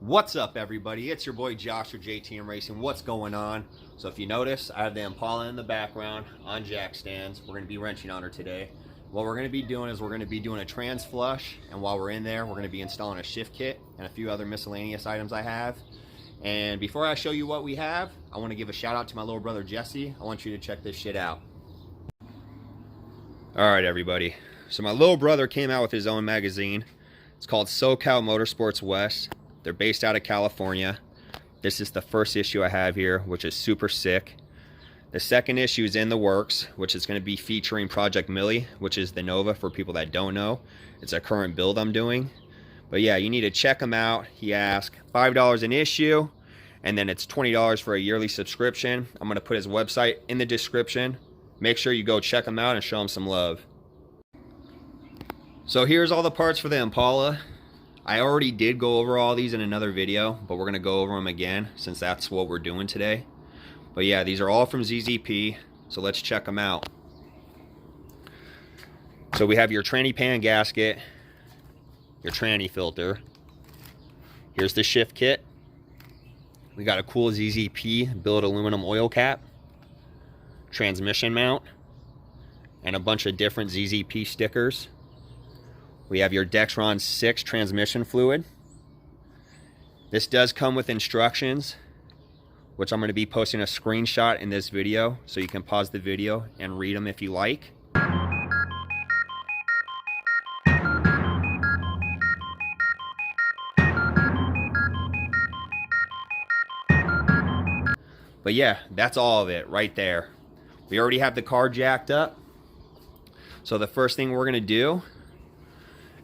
What's up, everybody? It's your boy Josh with JTM Racing. What's going on? So if you notice, I have the Impala in the background on jack stands. We're going to be wrenching on her today. What we're going to be doing is we're going to be doing a trans flush, and while we're in there, we're going to be installing a shift kit and a few other miscellaneous items I have. And before I show you what we have, I want to give a shout out to my little brother Jesse. I want you to check this shit out. Alright, everybody. So my little brother came out with his own magazine. It's called SoCal Motorsports West. They're based out of California. This is the first issue I have here, which is super sick. The second issue is in the works, which is going to be featuring Project Millie, which is the Nova for people that don't know. It's a current build I'm doing. But yeah, you need to check him out. He asked $5 an issue, and then it's $20 for a yearly subscription. I'm going to put his website in the description. Make sure you go check him out and show him some love. So here's all the parts for the Impala. I already did go over all these in another video, but we're going to go over them again since that's what we're doing today. But yeah, these are all from ZZP, so let's check them out. So we have your tranny pan gasket, your tranny filter. Here's the shift kit. We got a cool ZZP billet aluminum oil cap, transmission mount, and a bunch of different ZZP stickers. We have your Dexron 6 transmission fluid. This does come with instructions, which I'm going to be posting a screenshot in this video, so you can pause the video and read them if you like. But yeah, that's all of it right there. We already have the car jacked up. So the first thing we're going to do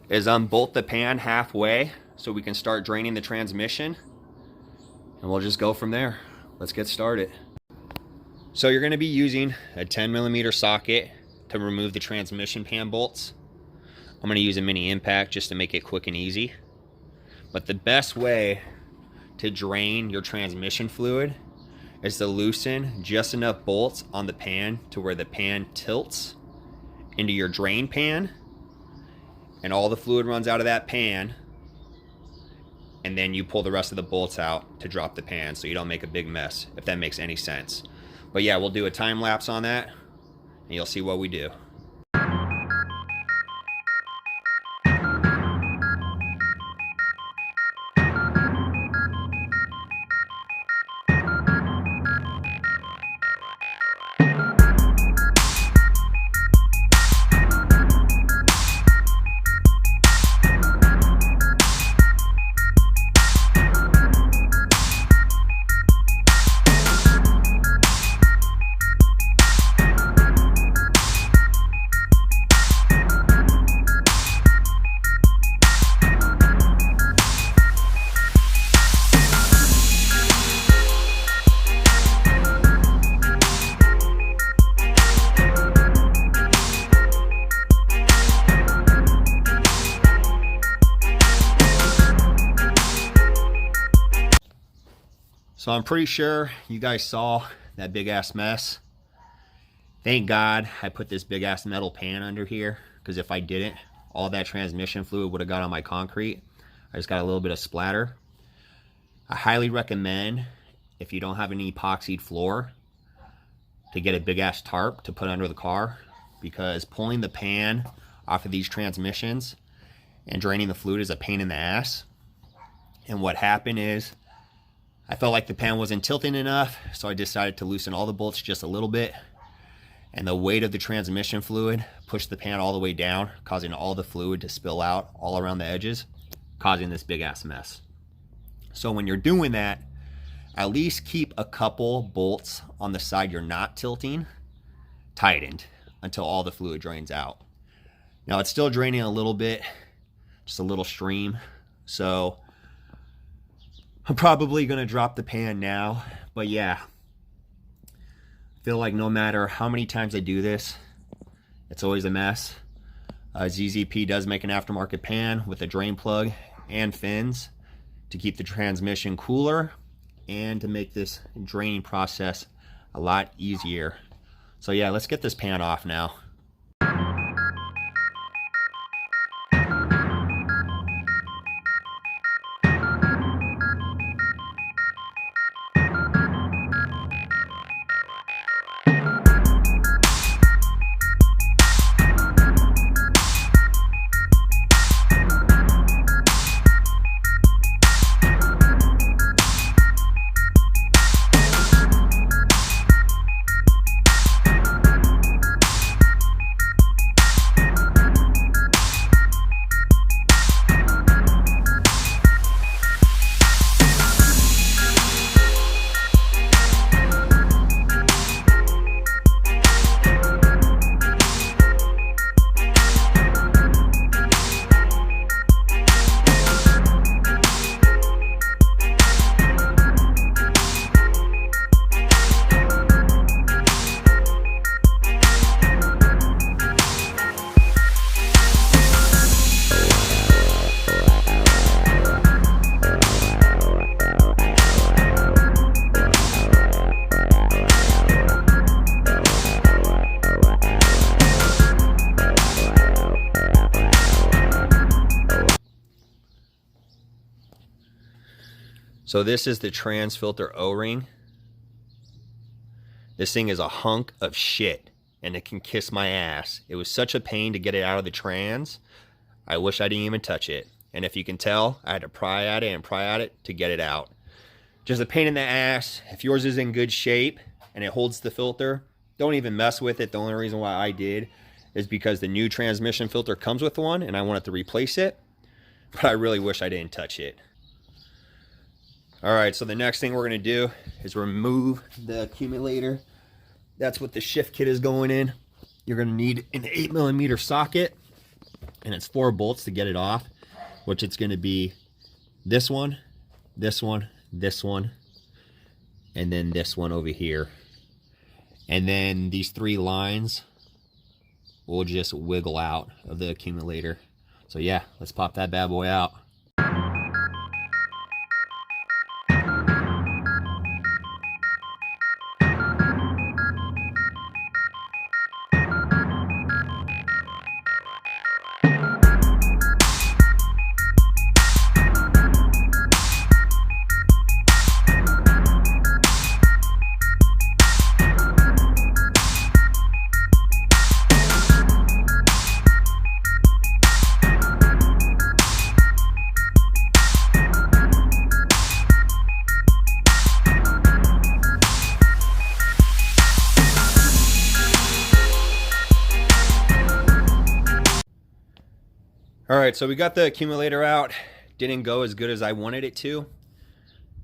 is unbolt the pan halfway so we can start draining the transmission, and we'll just go from there. Let's get started. So you're going to be using a 10mm socket to remove the transmission pan bolts. I'm going to use a mini impact just to make it quick and easy. But the best way to drain your transmission fluid is to loosen just enough bolts on the pan to where the pan tilts into your drain pan, and all the fluid runs out of that pan, and then you pull the rest of the bolts out to drop the pan so you don't make a big mess, if that makes any sense. But yeah, we'll do a time lapse on that and you'll see what we do. So I'm pretty sure you guys saw that big ass mess. Thank God I put this big ass metal pan under here, because if I didn't, all that transmission fluid would have got on my concrete. I just got a little bit of splatter. I highly recommend, if you don't have an epoxied floor, to get a big ass tarp to put under the car, because pulling the pan off of these transmissions and draining the fluid is a pain in the ass. And what happened is, I felt like the pan wasn't tilting enough, so I decided to loosen all the bolts just a little bit, and the weight of the transmission fluid pushed the pan all the way down, causing all the fluid to spill out all around the edges, causing this big ass mess. So when you're doing that, at least keep a couple bolts on the side you're not tilting tightened until all the fluid drains out. Now it's still draining a little bit, just a little stream, so I'm probably going to drop the pan now. But yeah, I feel like no matter how many times I do this, it's always a mess. ZZP does make an aftermarket pan with a drain plug and fins to keep the transmission cooler and to make this draining process a lot easier. So yeah, let's get this pan off now. So this is the trans filter O-ring. This thing is a hunk of shit, and it can kiss my ass. It was such a pain to get it out of the trans. I wish I didn't even touch it. And if you can tell, I had to pry at it and pry at it to get it out. Just a pain in the ass. If yours is in good shape and it holds the filter, don't even mess with it. The only reason why I did is because the new transmission filter comes with one and I wanted to replace it, but I really wish I didn't touch it. All right, so the next thing we're gonna do is remove the accumulator. That's what the shift kit is going in. You're gonna need an 8mm socket, and it's 4 bolts to get it off, which it's gonna be this one, this one, this one, and then this one over here. And then these 3 lines will just wiggle out of the accumulator. So yeah, let's pop that bad boy out. All right, so we got the accumulator out. Didn't go as good as I wanted it to.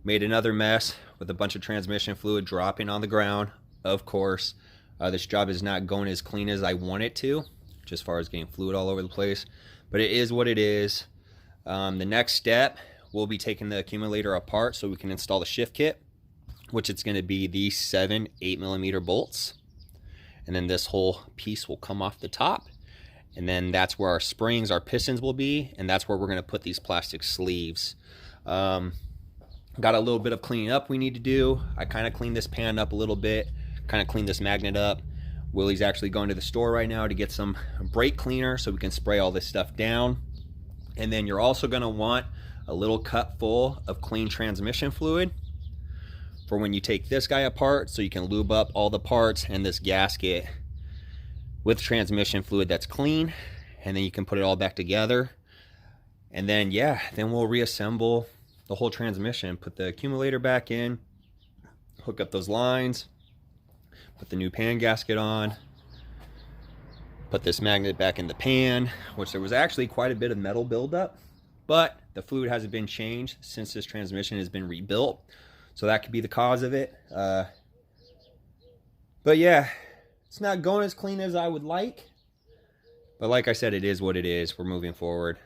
Made another mess with a bunch of transmission fluid dropping on the ground. Of course, this job is not going as clean as I want it to, just as far as getting fluid all over the place. But it is what it is. The next step, we'll be taking the accumulator apart so we can install the shift kit, which it's going to be these 7 8mm bolts. And then this whole piece will come off the top. And then that's where our springs, our pistons will be, and that's where we're going to put these plastic sleeves. Got a little bit of cleaning up we need to do. I kind of cleaned this pan up a little bit, kind of cleaned this magnet up. Willie's actually going to the store right now to get some brake cleaner so we can spray all this stuff down. And then you're also going to want a little cup full of clean transmission fluid for when you take this guy apart, so you can lube up all the parts and this gasket with transmission fluid that's clean, and then you can put it all back together. And then yeah, then we'll reassemble the whole transmission, put the accumulator back in, hook up those lines, put the new pan gasket on, put this magnet back in the pan, which there was actually quite a bit of metal buildup, but the fluid hasn't been changed since this transmission has been rebuilt, so that could be the cause of it. But yeah, it's not going as clean as I would like, but like I said, it is what it is. We're moving forward.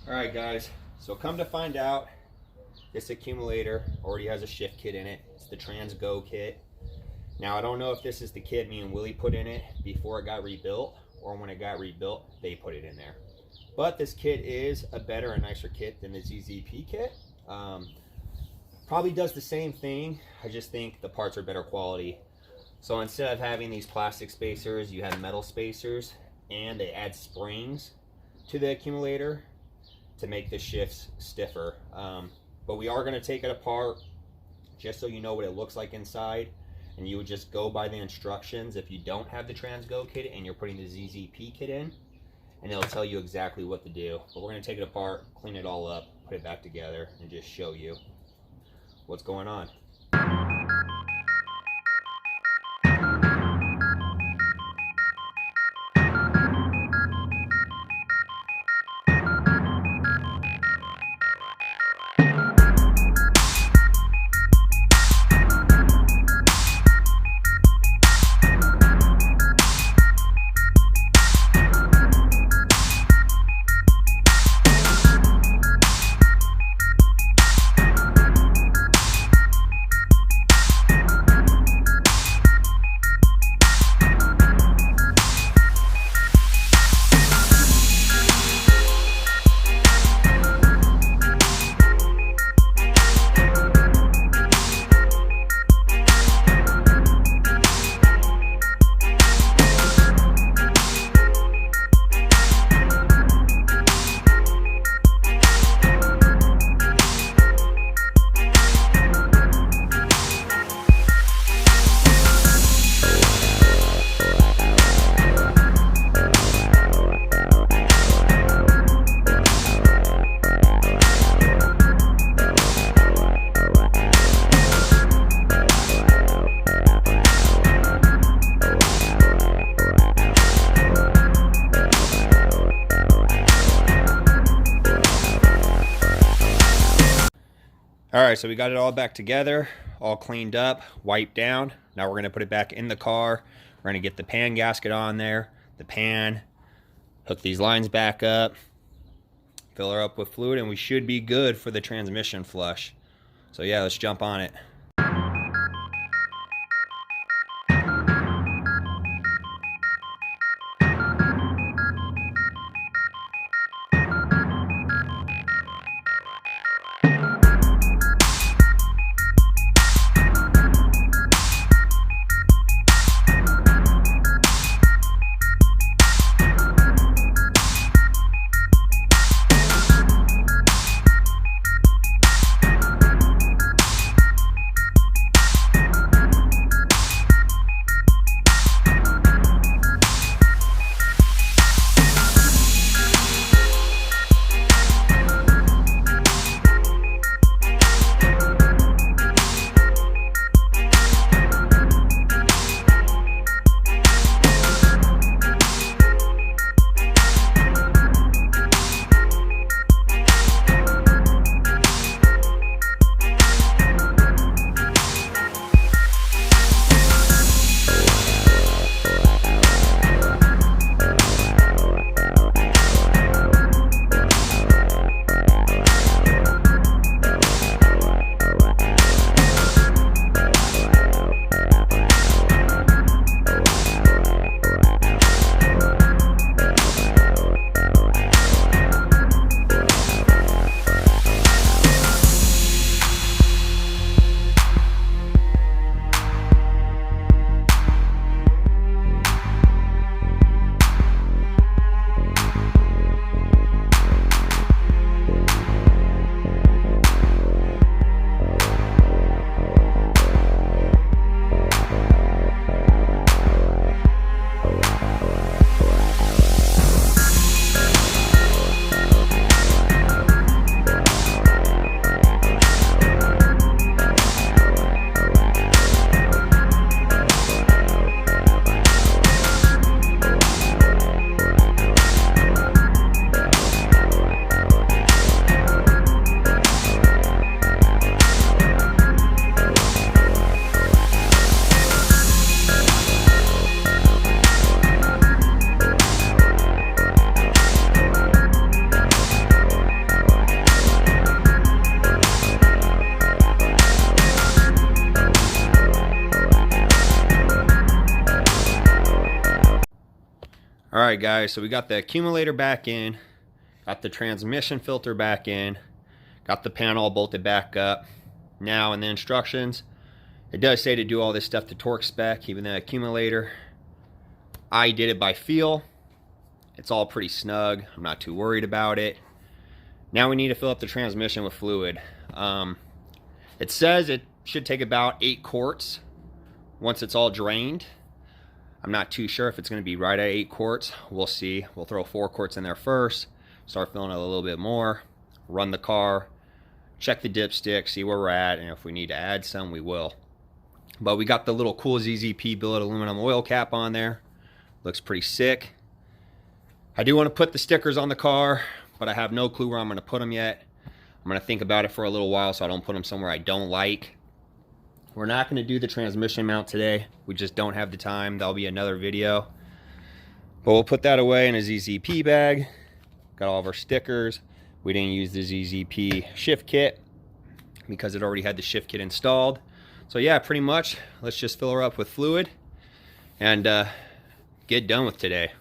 Alright guys, so come to find out, this accumulator already has a shift kit in it. It's the Trans Go kit. Now I don't know if this is the kit me and Willie put in it before it got rebuilt, or when it got rebuilt, they put it in there. But this kit is a better and nicer kit than the ZZP kit. Probably does the same thing, I just think the parts are better quality. So instead of having these plastic spacers, you have metal spacers, and they add springs to the accumulator to make the shifts stiffer. But we are going to take it apart just so you know what it looks like inside, and you would just go by the instructions if you don't have the Trans Go kit and you're putting the ZZP kit in, and it'll tell you exactly what to do. But we're going to take it apart, clean it all up, put it back together, and just show you what's going on. right, so we got it all back together, all cleaned up, wiped down. Now we're gonna put it back in the car. We're gonna get the pan gasket on there, the pan, hook these lines back up, fill her up with fluid, and we should be good for the transmission flush. So yeah, let's jump on it. All right, guys, so we got the accumulator back in, got the transmission filter back in, got the panel bolted back up. Now in the instructions, it does say to do all this stuff to torque spec, even the accumulator. I did it by feel. It's all pretty snug. I'm not too worried about it. Now we need to fill up the transmission with fluid. It says it should take about 8 quarts once it's all drained. I'm not too sure if it's going to be right at 8 quarts. We'll see. We'll throw 4 quarts in there first, start filling it a little bit more, run the car, check the dipstick, see where we're at, and if we need to add some, we will. But we got the little cool ZZP billet aluminum oil cap on there. Looks pretty sick. I do want to put the stickers on the car, but I have no clue where I'm going to put them yet. I'm going to think about it for a little while so I don't put them somewhere I don't like. We're not going to do the transmission mount today. We just don't have the time. That'll be another video. But we'll put that away in a ZZP bag. Got all of our stickers. We didn't use the ZZP shift kit because it already had the shift kit installed. So yeah, pretty much, let's just fill her up with fluid and get done with today.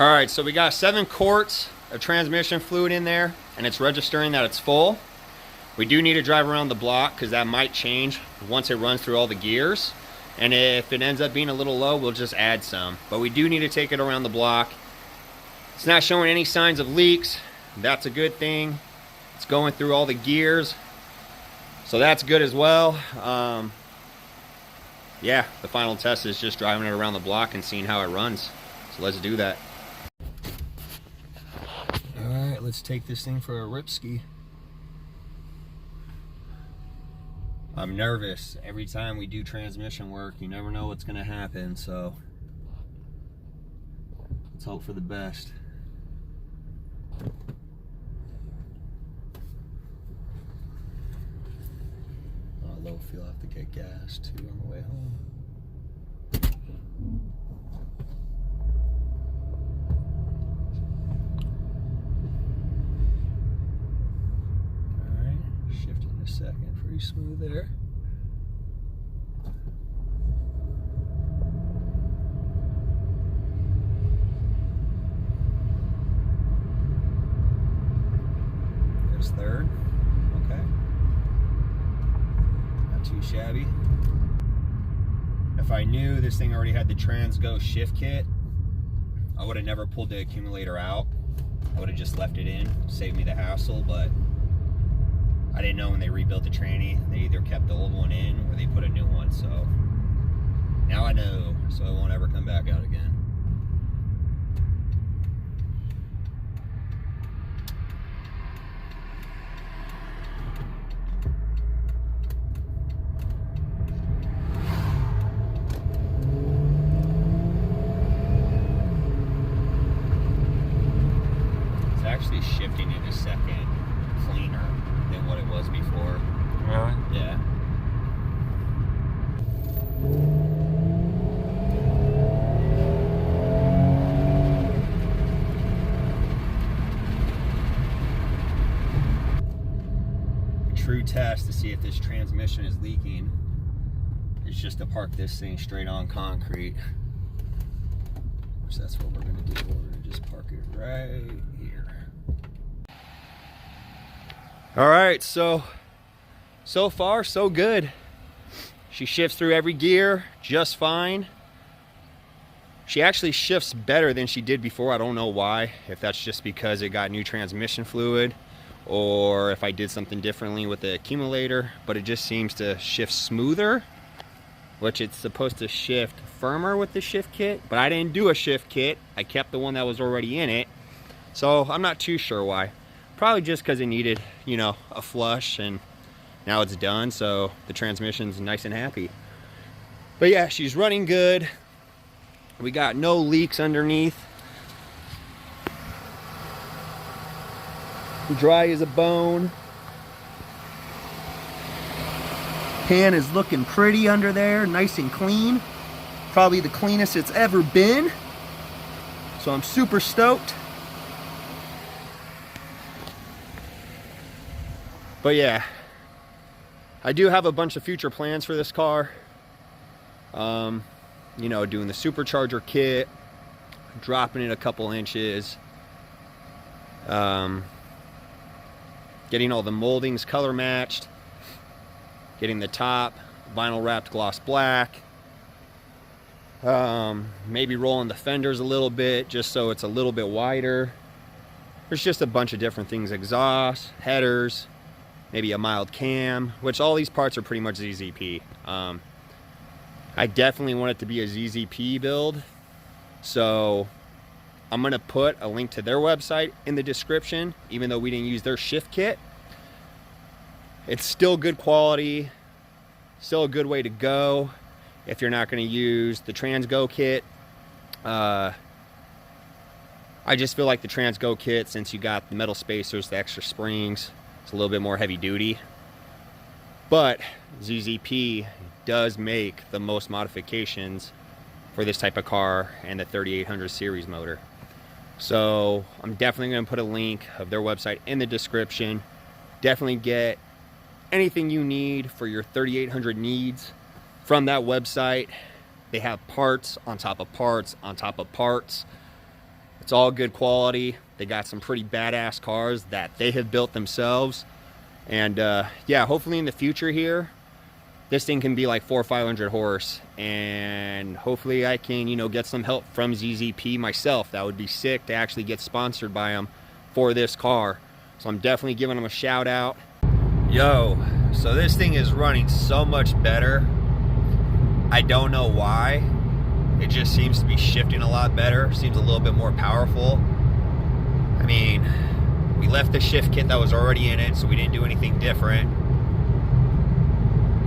All right, so we got 7 quarts of transmission fluid in there, and it's registering that it's full. We do need to drive around the block because that might change once it runs through all the gears. And if it ends up being a little low, we'll just add some. But we do need to take it around the block. It's not showing any signs of leaks. That's a good thing. It's going through all the gears, so that's good as well. Yeah, the final test is just driving it around the block and seeing how it runs. So let's do that. All right, let's take this thing for a rip ski. I'm nervous. Every time we do transmission work, you never know what's gonna happen, so let's hope for the best. Low fuel, have to get gas too on the way home. Alright, shifting a second, pretty smooth there. There's third. Okay. Too shabby. If I knew this thing already had the TransGo shift kit, I would have never pulled the accumulator out. I would have just left it in, saved me the hassle, but I didn't know when they rebuilt the tranny, they either kept the old one in or they put a new one, so now I know, so it won't ever come back out again. Actually shifting in a second cleaner than what it was before. Really? Yeah. A true test to see if this transmission is leaking is just to park this thing straight on concrete. Which that's what we're gonna do. We're gonna just park it right here. All right, so far so good. She shifts through every gear just fine. She actually shifts better than she did before. I don't know why, if that's just because it got new transmission fluid or if I did something differently with the accumulator, but it just seems to shift smoother, which it's supposed to shift firmer with the shift kit, but I didn't do a shift kit. I kept the one that was already in it, so I'm not too sure why. Probably just because it needed, you know, a flush, and now it's done, so the transmission's nice and happy. But yeah, she's running good. We got no leaks underneath. Dry as a bone. Pan is looking pretty under there, nice and clean. Probably the cleanest it's ever been. So I'm super stoked. But yeah, I do have a bunch of future plans for this car. You know, doing the supercharger kit, dropping it a couple inches, getting all the moldings color matched, getting the top vinyl wrapped gloss black, maybe rolling the fenders a little bit just so it's a little bit wider. There's just a bunch of different things, exhaust, headers, maybe a mild cam, which all these parts are pretty much ZZP. I definitely want it to be a ZZP build, so I'm gonna put a link to their website in the description, even though we didn't use their shift kit. It's still good quality, still a good way to go if you're not gonna use the TransGo kit. I just feel like the TransGo kit, since you got the metal spacers, the extra springs, it's a little bit more heavy duty. But ZZP does make the most modifications for this type of car and the 3800 series motor. So I'm definitely going to put a link of their website in the description. Definitely get anything you need for your 3800 needs from that website. They have parts on top of parts on top of parts. It's all good quality. They got some pretty badass cars that they have built themselves. And yeah, hopefully in the future here, this thing can be like 400 or 500 horse. And hopefully I can, you know, get some help from ZZP myself. That would be sick to actually get sponsored by them for this car. So I'm definitely giving them a shout out. Yo, so this thing is running so much better. I don't know why. It just seems to be shifting a lot better. Seems a little bit more powerful. I mean, we left the shift kit that was already in it, so we didn't do anything different.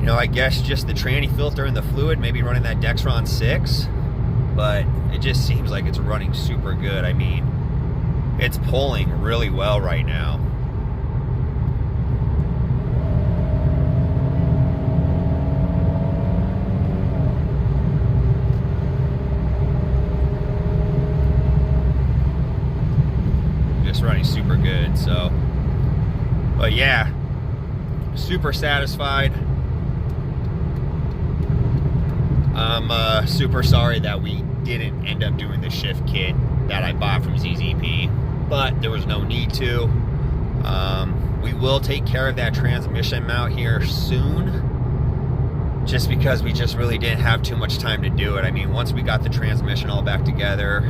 You know, I guess just the tranny filter and the fluid, maybe running that Dexron 6. But it just seems like it's running super good. I mean, it's pulling really well right now. Running super good. So, but yeah, super satisfied. I'm super sorry that we didn't end up doing the shift kit that I bought from ZZP, but there was no need to. We will take care of that transmission mount here soon, just because we just really didn't have too much time to do it. I mean, once we got the transmission all back together,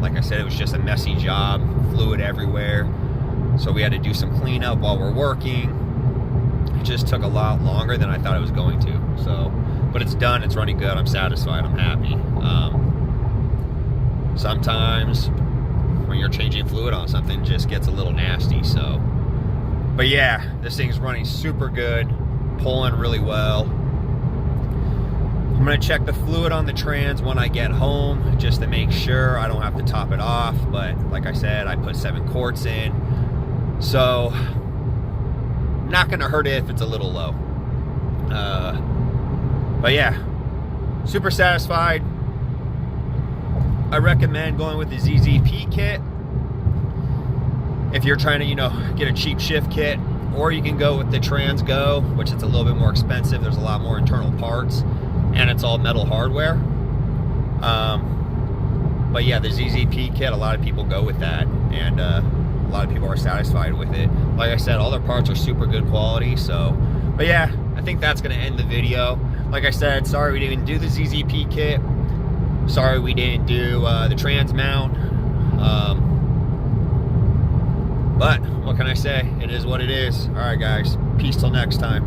like I said, it was just a messy job, fluid everywhere. So we had to do some cleanup while we're working. It just took a lot longer than I thought it was going to. So, but it's done, it's running good, I'm satisfied, I'm happy. Sometimes when you're changing fluid on something, it just gets a little nasty, so. But yeah, this thing's running super good, pulling really well. I'm gonna check the fluid on the trans when I get home, just to make sure I don't have to top it off. But like I said, I put 7 quarts in, so not gonna hurt it if it's a little low. But yeah, super satisfied. I recommend going with the ZZP kit if you're trying to, you know, get a cheap shift kit, or you can go with the Trans Go, which is a little bit more expensive. There's a lot more internal parts, and it's all metal hardware. But yeah, the ZZP kit, a lot of people go with that, and a lot of people are satisfied with it. Like I said, all their parts are super good quality. So, but yeah, I think that's gonna end the video. Like I said, sorry we didn't do the ZZP kit. Sorry we didn't do the trans mount. But what can I say? It is what it is. All right, guys. Peace till next time.